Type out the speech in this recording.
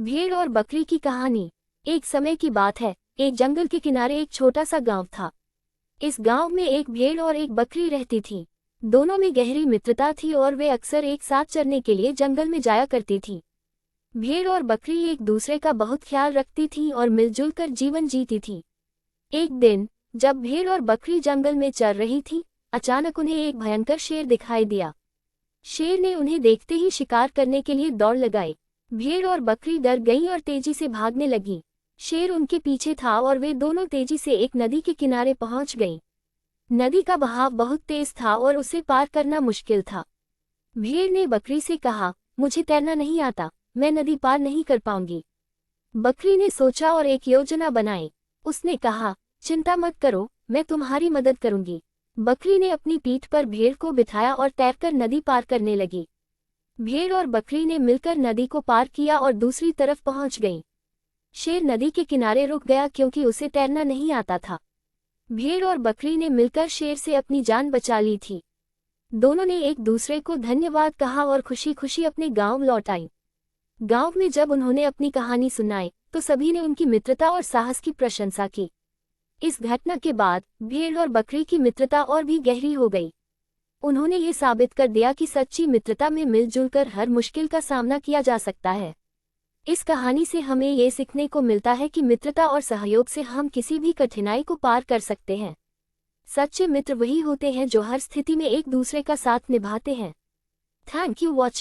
भेड़ और बकरी की कहानी। एक समय की बात है, एक जंगल के किनारे एक छोटा सा गांव था। इस गांव में एक भेड़ और एक बकरी रहती थी। दोनों में गहरी मित्रता थी और वे अक्सर एक साथ चरने के लिए जंगल में जाया करती थी। भेड़ और बकरी एक दूसरे का बहुत ख्याल रखती थीं और मिलजुल कर जीवन जीती थी। एक दिन जब भेड़ और बकरी जंगल में चर रही थी, अचानक उन्हें एक भयंकर शेर दिखाई दिया। शेर ने उन्हें देखते ही शिकार करने के लिए दौड़ लगाई। भेड़ और बकरी डर गईं और तेजी से भागने लगीं। शेर उनके पीछे था और वे दोनों तेजी से एक नदी के किनारे पहुंच गईं। नदी का बहाव बहुत तेज था और उसे पार करना मुश्किल था। भेड़ ने बकरी से कहा, मुझे तैरना नहीं आता, मैं नदी पार नहीं कर पाऊंगी। बकरी ने सोचा और एक योजना बनाई। उसने कहा, चिंता मत करो, मैं तुम्हारी मदद करूंगी। बकरी ने अपनी पीठ पर भेड़ को बिठाया और तैरकर नदी पार करने लगी। भेड़ और बकरी ने मिलकर नदी को पार किया और दूसरी तरफ पहुंच गईं। शेर नदी के किनारे रुक गया क्योंकि उसे तैरना नहीं आता था। भेड़ और बकरी ने मिलकर शेर से अपनी जान बचा ली थी। दोनों ने एक दूसरे को धन्यवाद कहा और खुशी खुशी अपने गांव लौट आई। गांव में जब उन्होंने अपनी कहानी सुनाई तो सभी ने उनकी मित्रता और साहस की प्रशंसा की। इस घटना के बाद भेड़ और बकरी की मित्रता और भी गहरी हो गई। उन्होंने ये साबित कर दिया कि सच्ची मित्रता में मिलजुल कर हर मुश्किल का सामना किया जा सकता है। इस कहानी से हमें ये सीखने को मिलता है कि मित्रता और सहयोग से हम किसी भी कठिनाई को पार कर सकते हैं। सच्चे मित्र वही होते हैं जो हर स्थिति में एक दूसरे का साथ निभाते हैं। Thank you watching.